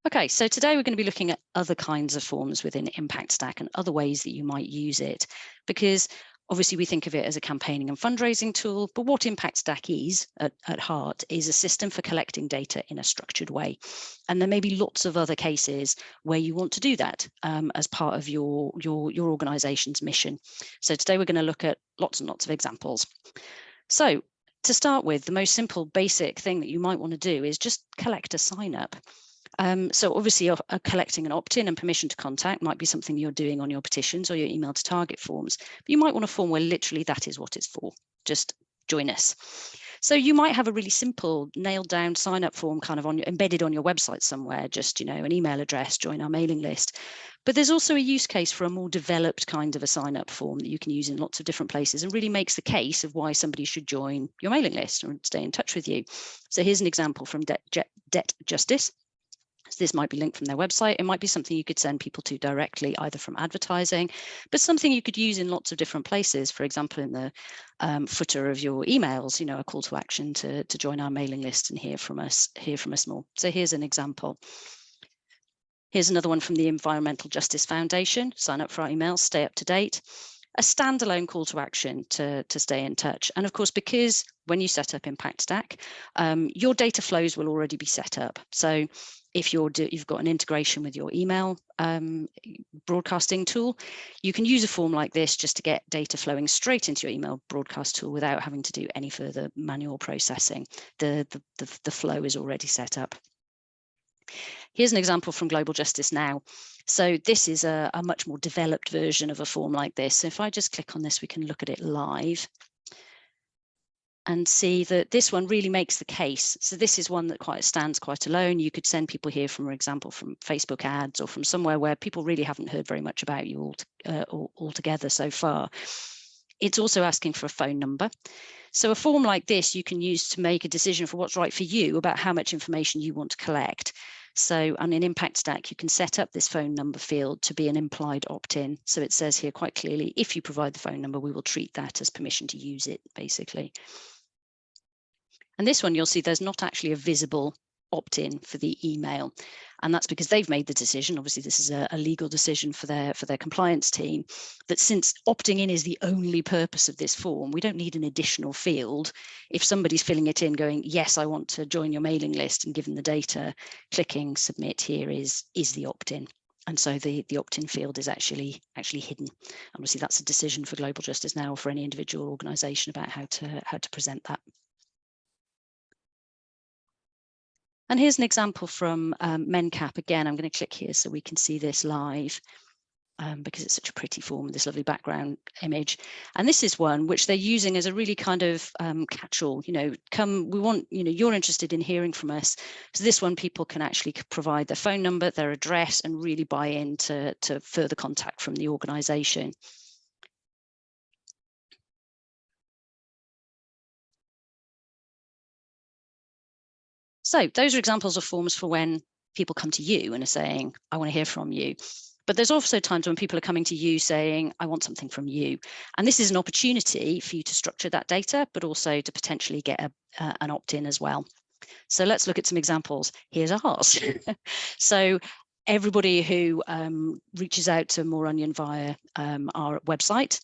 Okay, so today we're going to be looking at other kinds of forms within Impact Stack and other ways that you might use it, because obviously we think of it as a campaigning and fundraising tool, but what Impact Stack is at heart is a system for collecting data in a structured way. And there may be lots of other cases where you want to do that as part of your organization's mission. So today we're going to look at lots and lots of examples. So to start with, the most simple basic thing that you might want to do is just collect a sign up. So obviously collecting an opt-in and permission to contact might be something you're doing on your petitions or your email to target forms, but you might want a form where literally that is what it's for. Just join us. So you might have a really simple nailed down sign up form kind of embedded on your website somewhere, just, an email address, join our mailing list. But there's also a use case for a more developed kind of a sign up form that you can use in lots of different places and really makes the case of why somebody should join your mailing list or stay in touch with you. So here's an example from Debt Justice. So this might be linked from their website. It might be something you could send people to directly, either from advertising, but something you could use in lots of different places. For example, in the footer of your emails, a call to action to join our mailing list and hear from us more. So here's an example. Here's another one from the Environmental Justice Foundation. Sign up for our emails, stay up to date. A standalone call to action to stay in touch. And of course, because when you set up Impact Stack, your data flows will already be set up. So if you've got an integration with your email broadcasting tool, you can use a form like this just to get data flowing straight into your email broadcast tool without having to do any further manual processing. The flow is already set up. Here's an example from Global Justice Now. So this is a much more developed version of a form like this. So if I just click on this, we can look at it live and see that this one really makes the case. So this is one that stands quite alone. You could send people here, for example, from Facebook ads or from somewhere where people really haven't heard very much about you altogether so far. It's also asking for a phone number. So a form like this you can use to make a decision for what's right for you about how much information you want to collect. So on an Impact Stack, you can set up this phone number field to be an implied opt-in. So it says here quite clearly, if you provide the phone number, we will treat that as permission to use it, basically. And this one, you'll see there's not actually a visible opt-in for the email. And that's because they've made the decision, obviously this is a legal decision for their compliance team, that since opting in is the only purpose of this form, we don't need an additional field. If somebody's filling it in going, yes, I want to join your mailing list and give them the data, clicking submit here is the opt-in. And so the opt-in field is actually hidden. Obviously that's a decision for Global Justice Now or for any individual organization about how to present that. And here's an example from MenCap. Again, I'm going to click here so we can see this live because it's such a pretty form with this lovely background image. And this is one which they're using as a really kind of catch-all, we want, you're interested in hearing from us. So this one, people can actually provide their phone number, their address, and really buy into further contact from the organization. So those are examples of forms for when people come to you and are saying, I want to hear from you. But there's also times when people are coming to you saying, I want something from you. And this is an opportunity for you to structure that data, but also to potentially get an opt-in as well. So let's look at some examples. Here's ours. So everybody who reaches out to More Onion via our website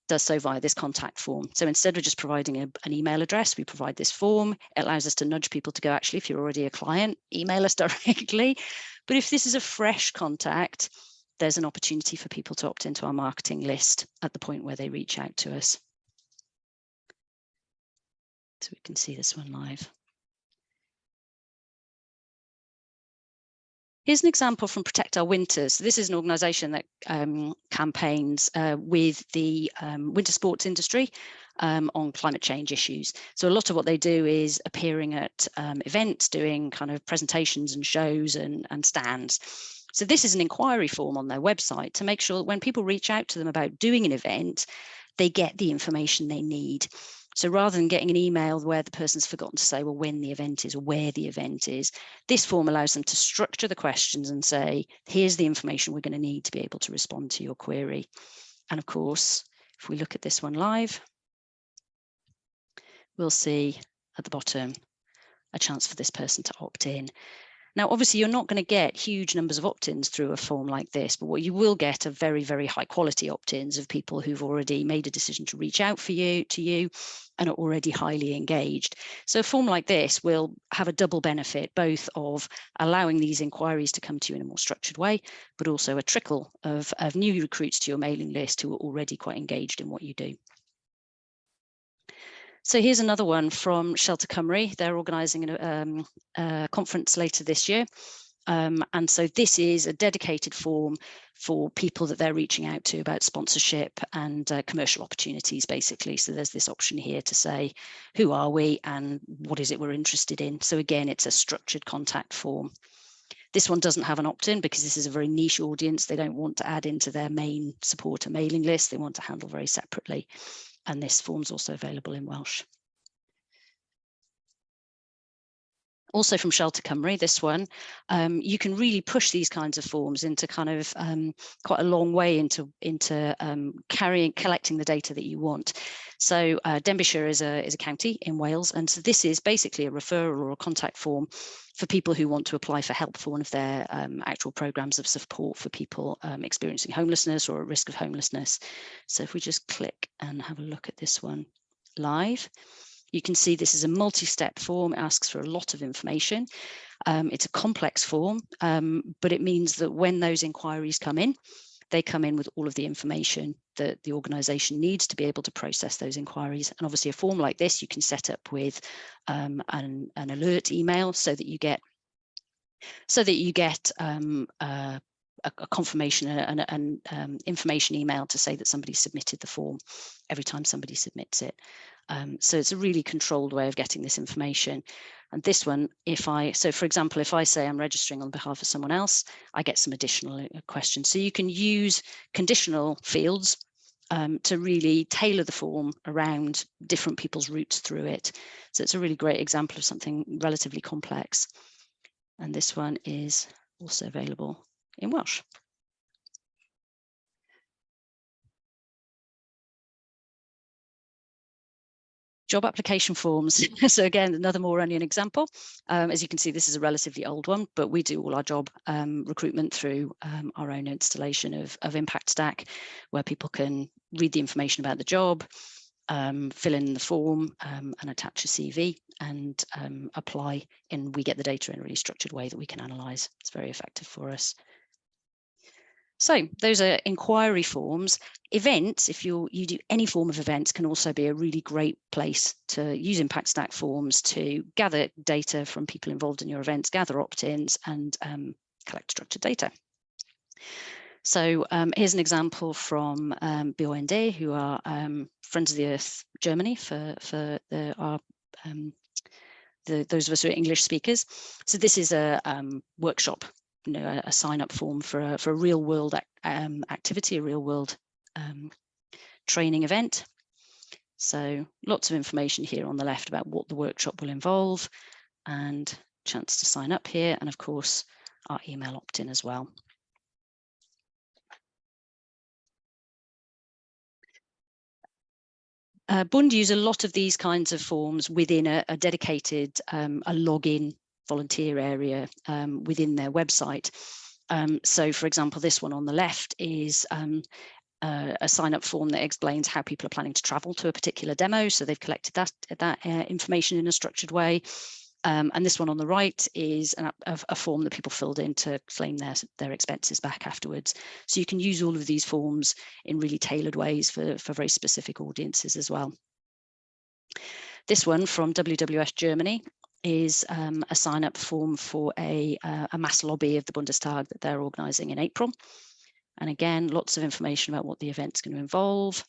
does so via this contact form. So instead of just providing an email address, we provide this form. It allows us to nudge people to go, actually, if you're already a client, email us directly. But if this is a fresh contact, there's an opportunity for people to opt into our marketing list at the point where they reach out to us. So we can see this one live. Here's an example from Protect Our Winters. So this is an organisation that campaigns with the winter sports industry on climate change issues. So a lot of what they do is appearing at events, doing kind of presentations and shows and stands. So this is an inquiry form on their website to make sure that when people reach out to them about doing an event, they get the information they need. So rather than getting an email where the person's forgotten to say, well, when the event is or where the event is, this form allows them to structure the questions and say, here's the information we're going to need to be able to respond to your query. And of course, if we look at this one live, we'll see at the bottom a chance for this person to opt in. Now, obviously, you're not going to get huge numbers of opt-ins through a form like this, but what you will get are very, very high quality opt-ins of people who've already made a decision to reach out to you and are already highly engaged. So a form like this will have a double benefit, both of allowing these inquiries to come to you in a more structured way, but also a trickle of new recruits to your mailing list who are already quite engaged in what you do. So here's another one from Shelter Cymru. They're organising a conference later this year. And so this is a dedicated form for people that they're reaching out to about sponsorship and commercial opportunities, basically. So there's this option here to say, who are we and what is it we're interested in? So again, it's a structured contact form. This one doesn't have an opt-in because this is a very niche audience. They don't want to add into their main supporter mailing list. They want to handle very separately. And this form's also available in Welsh. Also from Shelter Cymru, this one, you can really push these kinds of forms into kind of quite a long way into collecting the data that you want. So Denbighshire is a county in Wales, and so this is basically a referral or a contact form for people who want to apply for help for one of their actual programs of support for people experiencing homelessness or at risk of homelessness. So if we just click and have a look at this one live, you can see this is a multi-step form. It asks for a lot of information. It's a complex form, but it means that when those inquiries come in, they come in with all of the information that the organisation needs to be able to process those inquiries. And obviously a form like this, you can set up with an alert email so that you get a confirmation and information email to say that somebody submitted the form every time somebody submits it. So it's a really controlled way of getting this information. And this one, so for example, if I say I'm registering on behalf of someone else, I get some additional questions. So you can use conditional fields to really tailor the form around different people's routes through it. So it's a really great example of something relatively complex. And this one is also available in Welsh. Job application forms. So again, another more onion example. As you can see, this is a relatively old one, but we do all our job recruitment through our own installation of Impact Stack, where people can read the information about the job, fill in the form and attach a CV and apply, and we get the data in a really structured way that we can analyze. It's very effective for us. So those are inquiry forms. Events, if you do any form of events, can also be a really great place to use Impact Stack forms to gather data from people involved in your events, gather opt-ins and collect structured data. So here's an example from BUND, who are Friends of the Earth Germany for those of us who are English speakers. So this is a workshop, a sign-up form for a real-world activity, a real-world training event. So lots of information here on the left about what the workshop will involve, and chance to sign up here, and of course our email opt-in as well. Bund use a lot of these kinds of forms within a dedicated a login volunteer area within their website. So for example, this one on the left is a sign-up form that explains how people are planning to travel to a particular demo. So they've collected that information in a structured way. And this one on the right is a form that people filled in to claim their expenses back afterwards. So you can use all of these forms in really tailored ways for very specific audiences as well. This one from WWF Germany is a sign-up form for a mass lobby of the Bundestag that they're organising in April. And again, lots of information about what the event's going to involve.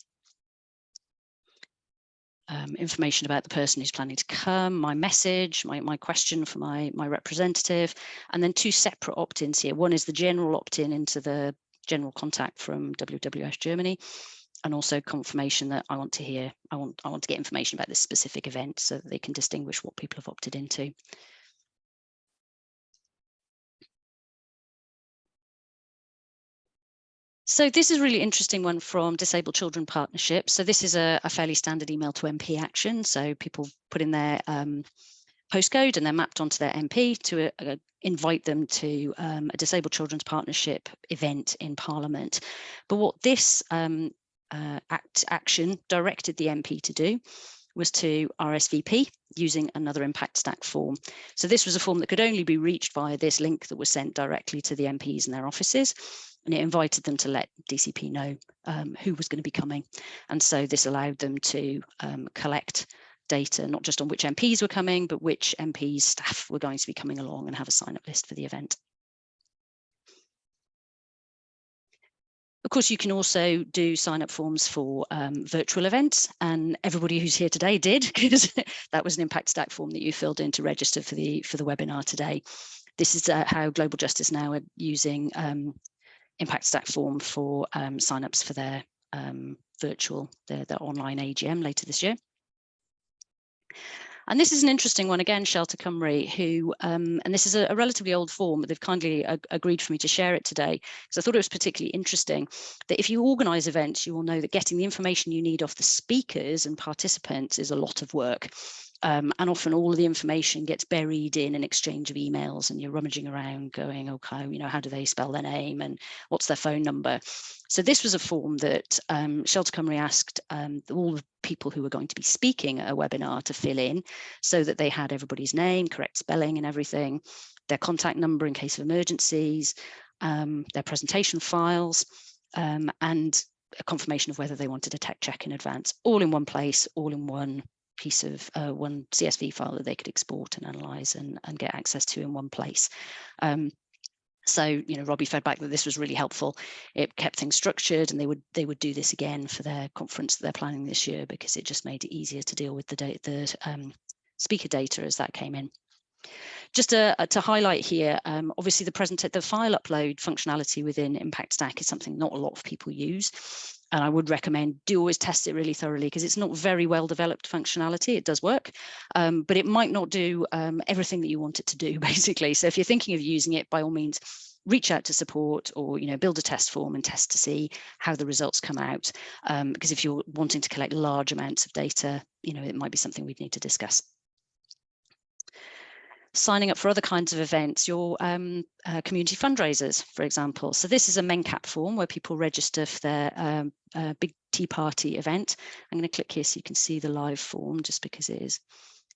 Information about the person who's planning to come, my message, my question for my representative, and then two separate opt-ins here. One is the general opt-in into the general contact from WWF Germany, and also confirmation that I want to get information about this specific event so that they can distinguish what people have opted into. So this is a really interesting one from Disabled Children Partnership. So this is a fairly standard email to MP action. So people put in their postcode, and they're mapped onto their MP to invite them to a Disabled Children's Partnership event in Parliament. But what this action directed the MP to do was to RSVP using another Impact Stack form. So this was a form that could only be reached via this link that was sent directly to the MPs in their offices, and it invited them to let DCP know who was going to be coming. And so this allowed them to collect data, not just on which MPs were coming, but which MPs staff were going to be coming along, and have a sign-up list for the event. Of course, you can also do sign-up forms for virtual events, and everybody who's here today did, because that was an Impact Stack form that you filled in to register for the webinar today. This is how Global Justice Now are using Impact Stack form for sign-ups for their virtual, their online AGM later this year. And this is an interesting one, again, Shelter Cymru, who, and this is a relatively old form, but they've kindly agreed for me to share it today, because I thought it was particularly interesting that if you organise events, you will know that getting the information you need off the speakers and participants is a lot of work. And often all of the information gets buried in an exchange of emails, and you're rummaging around going, okay, you know, how do they spell their name and what's their phone number? So this was a form that Shelter Cymru asked all the people who were going to be speaking at a webinar to fill in, so that they had everybody's name, correct spelling and everything, their contact number in case of emergencies, their presentation files, and a confirmation of whether they wanted a tech check in advance, all in one place, all in one piece of one CSV file that they could export and analyze and get access to in one place. So, you know, Robbie fed back that this was really helpful. It kept things structured, and they would do this again for their conference that they're planning this year, because it just made it easier to deal with the speaker data as that came in. Just to highlight here, obviously the file upload functionality within Impact Stack is something not a lot of people use. And I would recommend do always test it really thoroughly, because it's not very well developed functionality. It does work, but it might not do everything that you want it to do, basically. So if you're thinking of using it, by all means, reach out to support, or, you know, build a test form and test to see how the results come out. Because if you're wanting to collect large amounts of data, you know, it might be something we'd need to discuss. Signing up for other kinds of events, your community fundraisers, for example. So this is a MenCap form where people register for their big tea party event. I'm going to click here so you can see the live form, just because it is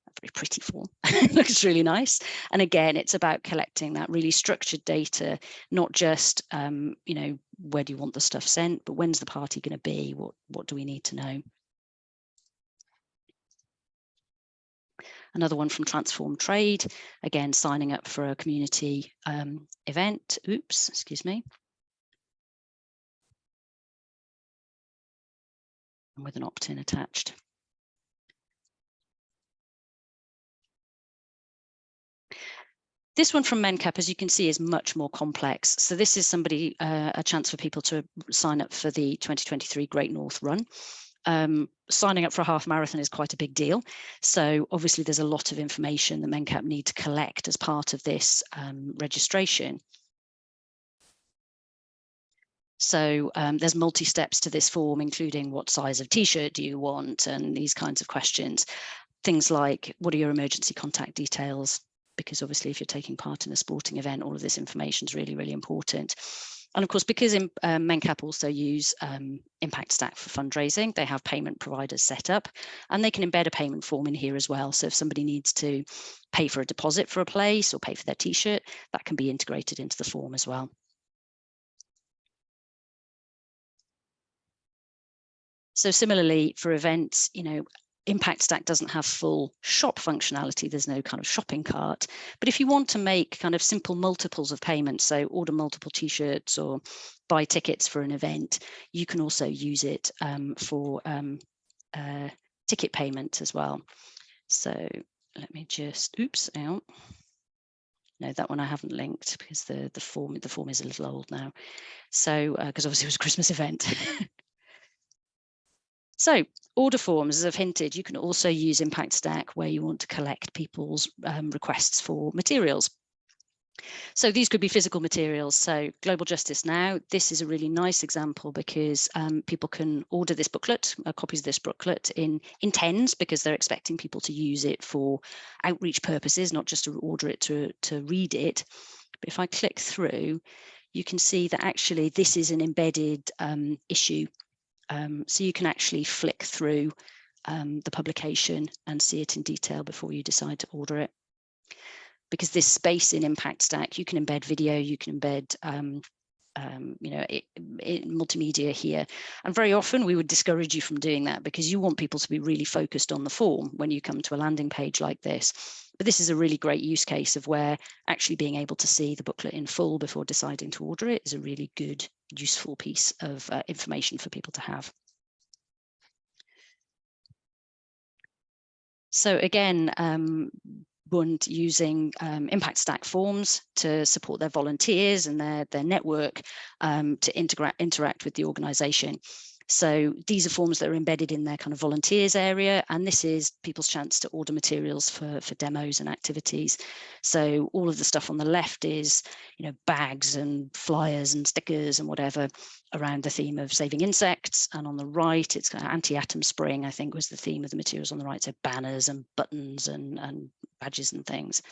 a very pretty form. It looks really nice. And again, it's about collecting that really structured data, not just, you know, where do you want the stuff sent, but when's the party going to be? What do we need to know? Another one from Transform Trade, again, signing up for a community event. Oops, excuse me. And with an opt-in attached. This one from MenCap, as you can see, is much more complex. So this is somebody, a chance for people to sign up for the 2023 Great North Run. Signing up for a half marathon is quite a big deal. So obviously there's a lot of information that MenCap need to collect as part of this registration. So there's multi-steps to this form, including what size of t-shirt do you want, and these kinds of questions. Things like, what are your emergency contact details? Because obviously if you're taking part in a sporting event, all of this information is really, really important. And of course, because MenCap also use Impact Stack for fundraising, they have payment providers set up, and they can embed a payment form in here as well. So if somebody needs to pay for a deposit for a place or pay for their t-shirt, that can be integrated into the form as well. So similarly for events, you know, Impact Stack doesn't have full shop functionality. There's no kind of shopping cart. But if you want to make kind of simple multiples of payments, so order multiple t-shirts or buy tickets for an event, you can also use it for ticket payment as well. So let me just, oops, out. No, that one I haven't linked because the form is a little old now. So because obviously it was a Christmas event. So order forms, as I've hinted, you can also use Impact Stack where you want to collect people's requests for materials. So these could be physical materials. So Global Justice Now, this is a really nice example because people can order this booklet, copies of this booklet in tens, because they're expecting people to use it for outreach purposes, not just to order it to read it. But if I click through, you can see that actually this is an embedded issue. So you can actually flick through the publication and see it in detail before you decide to order it. Because this space in Impact Stack, you can embed video, you can embed multimedia here. And very often we would discourage you from doing that because you want people to be really focused on the form when you come to a landing page like this. But this is a really great use case of where actually being able to see the booklet in full before deciding to order it is a really good, useful piece of information for people to have. So again, Bund using Impact Stack forms to support their volunteers and their network to interact with the organization. So these are forms that are embedded in their kind of volunteers area, and this is people's chance to order materials for demos and activities. So all of the stuff on the left is, bags and flyers and stickers and whatever around the theme of saving insects, and on the right it's kind of anti-atom spraying, I think was the theme of the materials on the right, so banners and buttons and badges and things.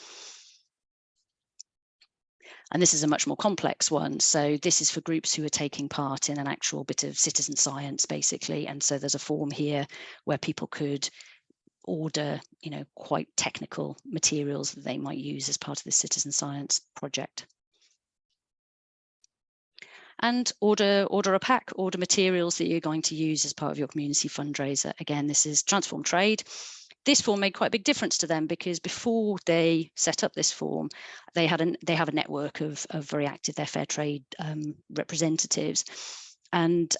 And this is a much more complex one. So this is for groups who are taking part in an actual bit of citizen science, basically. And so there's a form here where people could order, quite technical materials that they might use as part of this citizen science project. And order a pack, order materials that you're going to use as part of your community fundraiser. Again, this is Transform Trade. This form made quite a big difference to them because before they set up this form, they have a network of very active, their fair trade representatives, and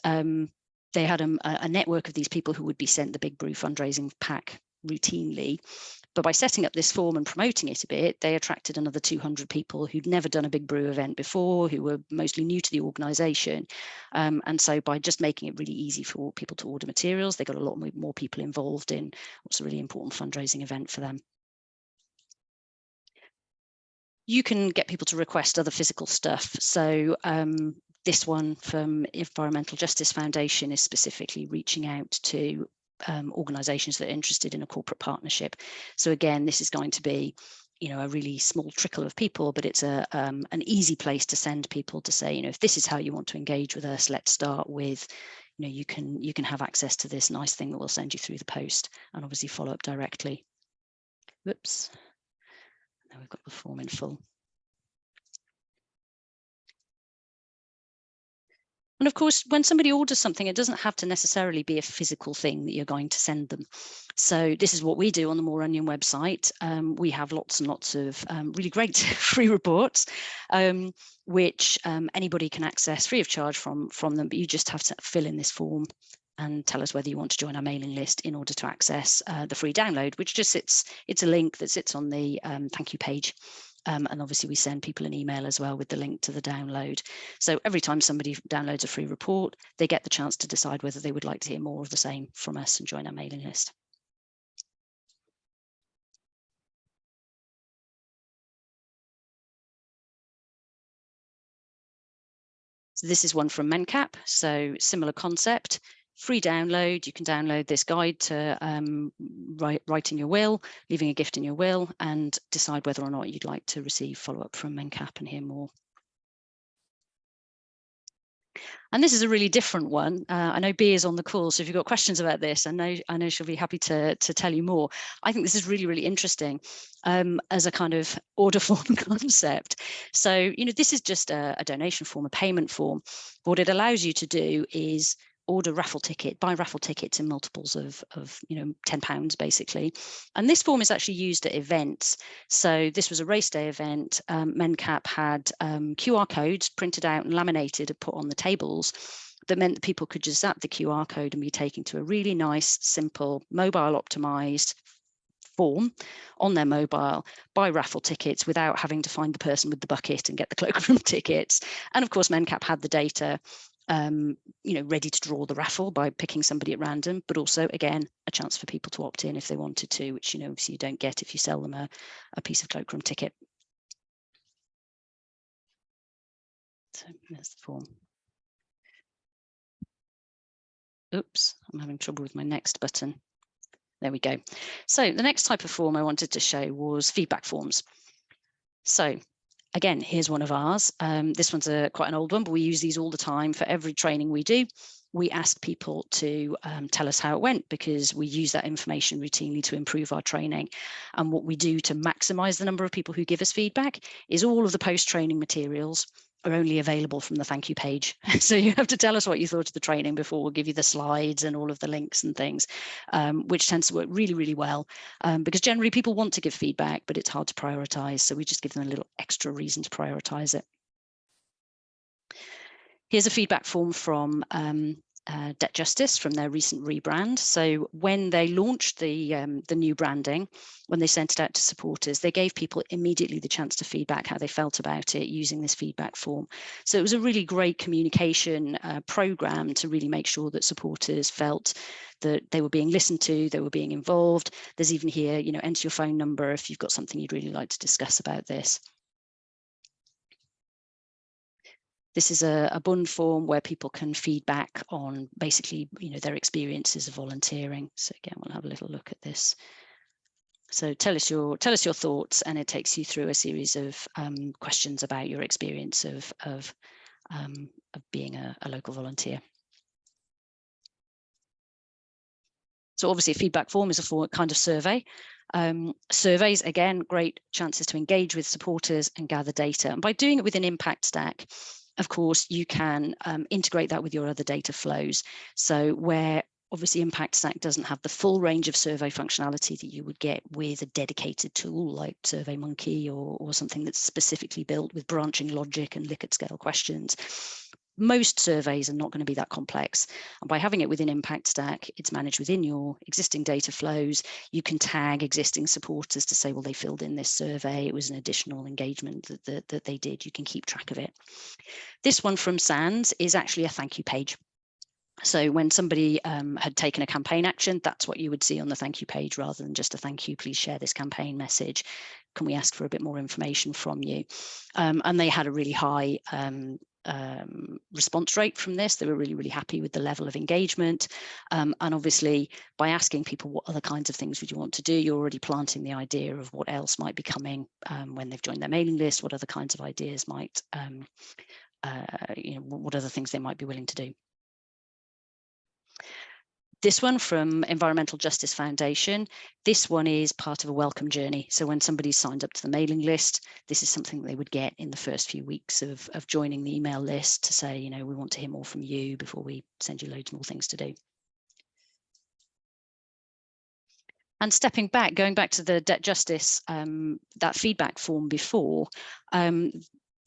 they had a network of these people who would be sent the Big Brew fundraising pack routinely. But by setting up this form and promoting it a bit, they attracted another 200 people who'd never done a Big Brew event before, who were mostly new to the organisation. And so by just making it really easy for people to order materials, they got a lot more people involved in what's a really important fundraising event for them. You can get people to request other physical stuff. So this one from Environmental Justice Foundation is specifically reaching out to organisations that are interested in a corporate partnership. So again, this is going to be, a really small trickle of people, but it's an easy place to send people to say, if this is how you want to engage with us, let's start with, you can have access to this nice thing that we'll send you through the post, and obviously follow up directly. Whoops. Now we've got the form in full. And of course, when somebody orders something, it doesn't have to necessarily be a physical thing that you're going to send them. So this is what we do on the More Onion website. We have lots and lots of really great free reports, which anybody can access free of charge from them. But you just have to fill in this form and tell us whether you want to join our mailing list in order to access the free download, which just it's a link that sits on the thank you page. And obviously we send people an email as well with the link to the download. So every time somebody downloads a free report, they get the chance to decide whether they would like to hear more of the same from us and join our mailing list. So this is one from MenCap. So similar concept, free download. You can download this guide to writing your will, leaving a gift in your will, and decide whether or not you'd like to receive follow-up from MenCap and hear more. And this is a really different one. I know Bea is on the call, so if you've got questions about this, I know she'll be happy to tell you more. I think this is really, really interesting as a kind of order form concept. So, this is just a donation form, a payment form. What it allows you to do is order buy raffle tickets in multiples of £10 basically. And this form is actually used at events. So this was a race day event. MenCap had QR codes printed out and laminated and put on the tables that meant that people could just zap the QR code and be taken to a really nice, simple, mobile optimized form on their mobile, buy raffle tickets without having to find the person with the bucket and get the cloakroom tickets. And of course, MenCap had the data ready to draw the raffle by picking somebody at random, but also, again, a chance for people to opt in if they wanted to, which, obviously you don't get if you sell them a piece of cloakroom ticket. there's the form. Oops, I'm having trouble with my next button. There we go. So the next type of form I wanted to show was feedback forms. So again, here's one of ours. This one's quite an old one, but we use these all the time for every training we do. We ask people to tell us how it went, because we use that information routinely to improve our training. And what we do to maximize the number of people who give us feedback is all of the post-training materials are only available from the thank you page. So you have to tell us what you thought of the training before we'll give you the slides and all of the links and things, which tends to work really, really well, because generally people want to give feedback, but it's hard to prioritize. So we just give them a little extra reason to prioritize it. Here's a feedback form from Debt Justice from their recent rebrand. So when they launched the new branding, when they sent it out to supporters, they gave people immediately the chance to feedback how they felt about it using this feedback form. So it was a really great communication program to really make sure that supporters felt that they were being listened to, they were being involved. There's even here, you know, enter your phone number if you've got something you'd really like to discuss about this. This is a Bund form where people can feedback on basically, you know, their experiences of volunteering. So again, we'll have a little look at this. So tell us your thoughts, and it takes you through a series of questions about your experience of being a local volunteer. So obviously a feedback form is a kind of survey. Surveys, again, great chances to engage with supporters and gather data. And by doing it within Impact Stack, of course, you can integrate that with your other data flows. So where obviously Impact Stack doesn't have the full range of survey functionality that you would get with a dedicated tool like SurveyMonkey or something that's specifically built with branching logic and Likert scale questions. Most surveys are not going to be that complex. And by having it within Impact Stack, it's managed within your existing data flows. You can tag existing supporters to say, well, they filled in this survey. It was an additional engagement that they did. You can keep track of it. This one from SANS is actually a thank you page. So when somebody had taken a campaign action, that's what you would see on the thank you page, rather than just a thank you, please share this campaign message. Can we ask for a bit more information from you? And they had a really high response rate from this. They were really, really happy with the level of engagement. And obviously, by asking people what other kinds of things would you want to do, you're already planting the idea of what else might be coming when they've joined their mailing list, what other kinds of ideas might, you know, what other things they might be willing to do. This one from Environmental Justice Foundation, this one is part of a welcome journey. So when somebody's signed up to the mailing list, this is something they would get in the first few weeks of joining the email list to say, you know, we want to hear more from you before we send you loads more things to do. And stepping back, going back to the Debt Justice, that feedback form before,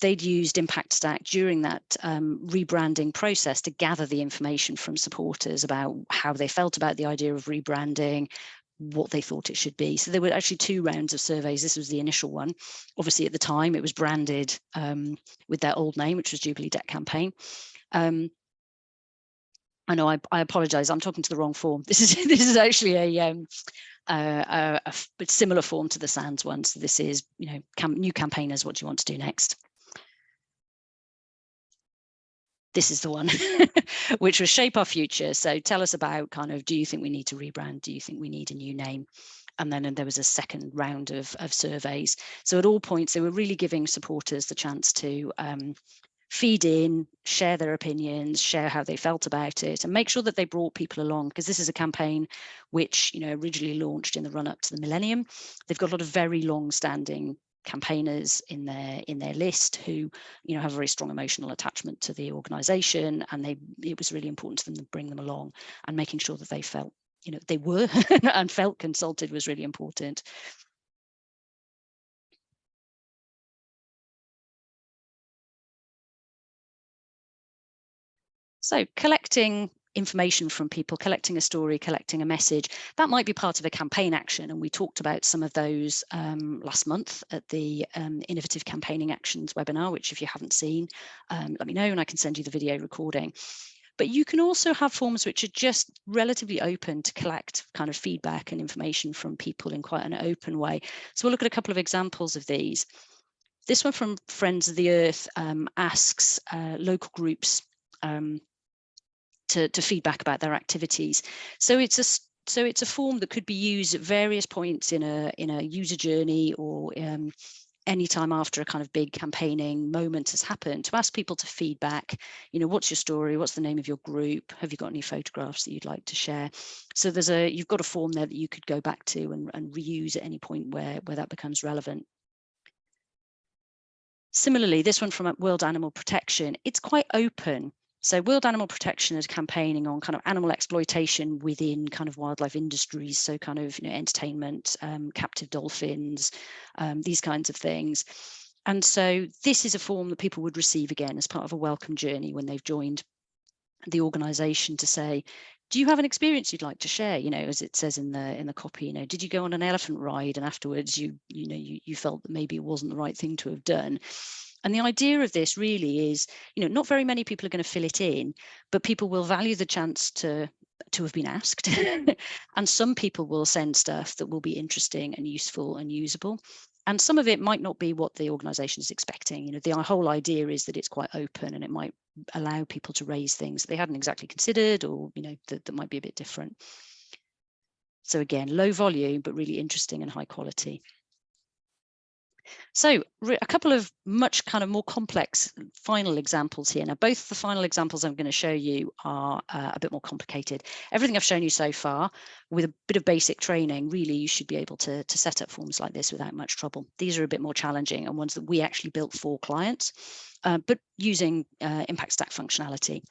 they'd used Impact Stack during that rebranding process to gather the information from supporters about how they felt about the idea of rebranding, what they thought it should be. So there were actually 2 rounds of surveys. This was the initial one. Obviously, at the time, it was branded with their old name, which was Jubilee Debt Campaign. I know I apologize. I'm talking to the wrong form. This is actually a similar form to the SANS one. So this is, you know, new campaigners. What do you want to do next? This is the one, which was Shape Our Future. So tell us about kind of, do you think we need to rebrand? Do you think we need a new name? And then there was a second round of surveys. So at all points, they were really giving supporters the chance to feed in, share their opinions, share how they felt about it, and make sure that they brought people along, because this is a campaign which, you know, originally launched in the run-up to the millennium. They've got a lot of very long-standing campaigners in their list who, you know, have a very strong emotional attachment to the organization, and it was really important to them to bring them along, and making sure that they felt, you know, they were and felt consulted was really important. So collecting information from people, collecting a story, collecting a message, that might be part of a campaign action. And we talked about some of those last month at the Innovative Campaigning Actions webinar, which if you haven't seen, let me know and I can send you the video recording. But you can also have forms which are just relatively open to collect kind of feedback and information from people in quite an open way. So we'll look at a couple of examples of these. This one from Friends of the Earth asks local groups to feedback about their activities. So it's a form that could be used at various points in a user journey, or any time after a kind of big campaigning moment has happened, to ask people to feedback, what's your story, what's the name of your group, have you got any photographs that you'd like to share. So you've got a form there that you could go back to and reuse at any point where that becomes relevant. Similarly, this one from World Animal Protection, it's quite open. So World Animal Protection is campaigning on kind of animal exploitation within kind of wildlife industries. So kind of, entertainment, captive dolphins, these kinds of things. And so this is a form that people would receive again as part of a welcome journey when they've joined the organization, to say, do you have an experience you'd like to share? As it says in the copy, did you go on an elephant ride and afterwards you felt that maybe it wasn't the right thing to have done? And the idea of this really is, not very many people are going to fill it in, but people will value the chance to have been asked. And some people will send stuff that will be interesting and useful and usable. And some of it might not be what the organization is expecting. The whole idea is that it's quite open, and it might allow people to raise things that they hadn't exactly considered, or that might be a bit different. So again, low volume, but really interesting and high quality. So a couple of much kind of more complex final examples here. Now, both the final examples I'm going to show you are a bit more complicated. Everything I've shown you so far, with a bit of basic training, really you should be able to set up forms like this without much trouble. These are a bit more challenging, and ones that we actually built for clients, but using Impact Stack functionality.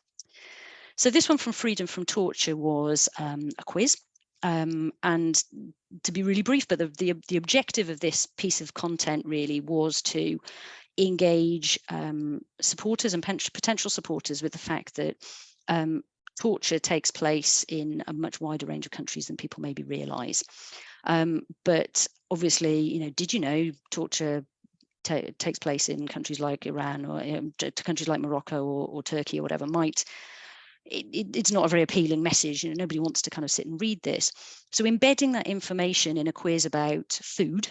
So this one from Freedom from Torture was a quiz. And to be really brief, but the objective of this piece of content really was to engage supporters and potential supporters with the fact that torture takes place in a much wider range of countries than people maybe realise. But obviously, did you know torture takes place in countries like Iran, or countries like Morocco or Turkey or whatever? It's not a very appealing message. Nobody wants to kind of sit and read this. So embedding that information in a quiz about food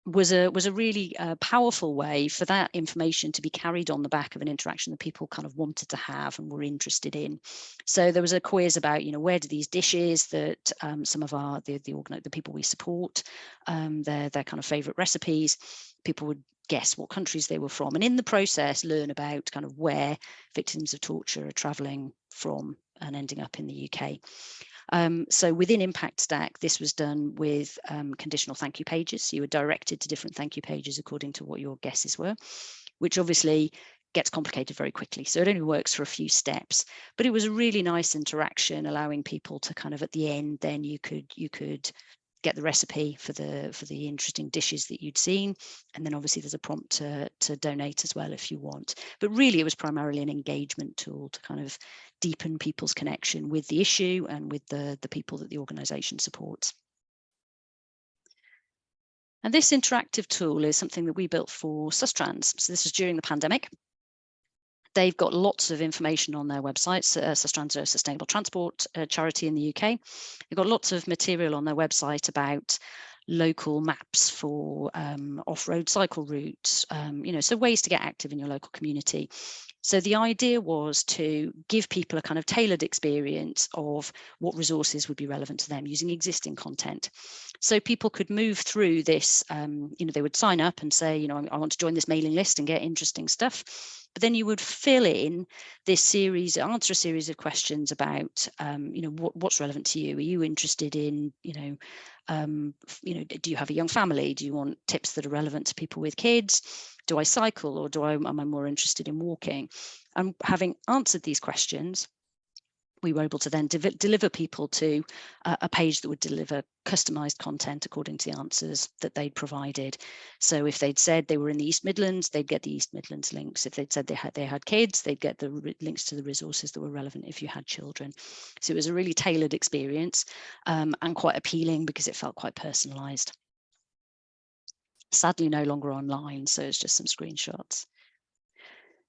was a really powerful way for that information to be carried on the back of an interaction that people kind of wanted to have and were interested in. So there was a quiz about, where do these dishes that some of the people we support, their kind of favorite recipes, people would guess what countries they were from, and in the process learn about kind of where victims of torture are traveling from and ending up in the UK. So within Impact Stack, this was done with conditional thank you pages. So you were directed to different thank you pages according to what your guesses were, which obviously gets complicated very quickly. So it only works for a few steps, but it was a really nice interaction, allowing people to kind of, at the end, then you could get the recipe for the interesting dishes that you'd seen, and then obviously there's a prompt to donate as well if you want. But really it was primarily an engagement tool to kind of deepen people's connection with the issue and with the people that the organization supports. And this interactive tool is something that we built for Sustrans. So this was during the pandemic. They've got lots of information on their website. Sustrans are a sustainable transport charity in the UK. They've got lots of material on their website about local maps for off-road cycle routes, so ways to get active in your local community. So the idea was to give people a kind of tailored experience of what resources would be relevant to them using existing content. So people could move through this, they would sign up and say, I want to join this mailing list and get interesting stuff. But then you would fill in this series, answer a series of questions about, what's relevant to you. Are you interested in, do you have a young family? Do you want tips that are relevant to people with kids? Do I cycle, or am I more interested in walking? And having answered these questions, we were able to then deliver people to a page that would deliver customized content according to the answers that they'd provided. So if they'd said they were in the East Midlands, they'd get the East Midlands links. If they'd said they had kids, they'd get the links to the resources that were relevant if you had children. So it was a really tailored experience, and quite appealing because it felt quite personalized. Sadly, no longer online, so it's just some screenshots.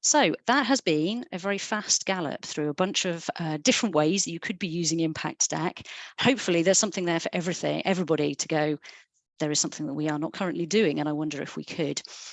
So that has been a very fast gallop through a bunch of different ways that you could be using Impact Stack. Hopefully there's something there for everybody to go, there is something that we are not currently doing, and I wonder if we could.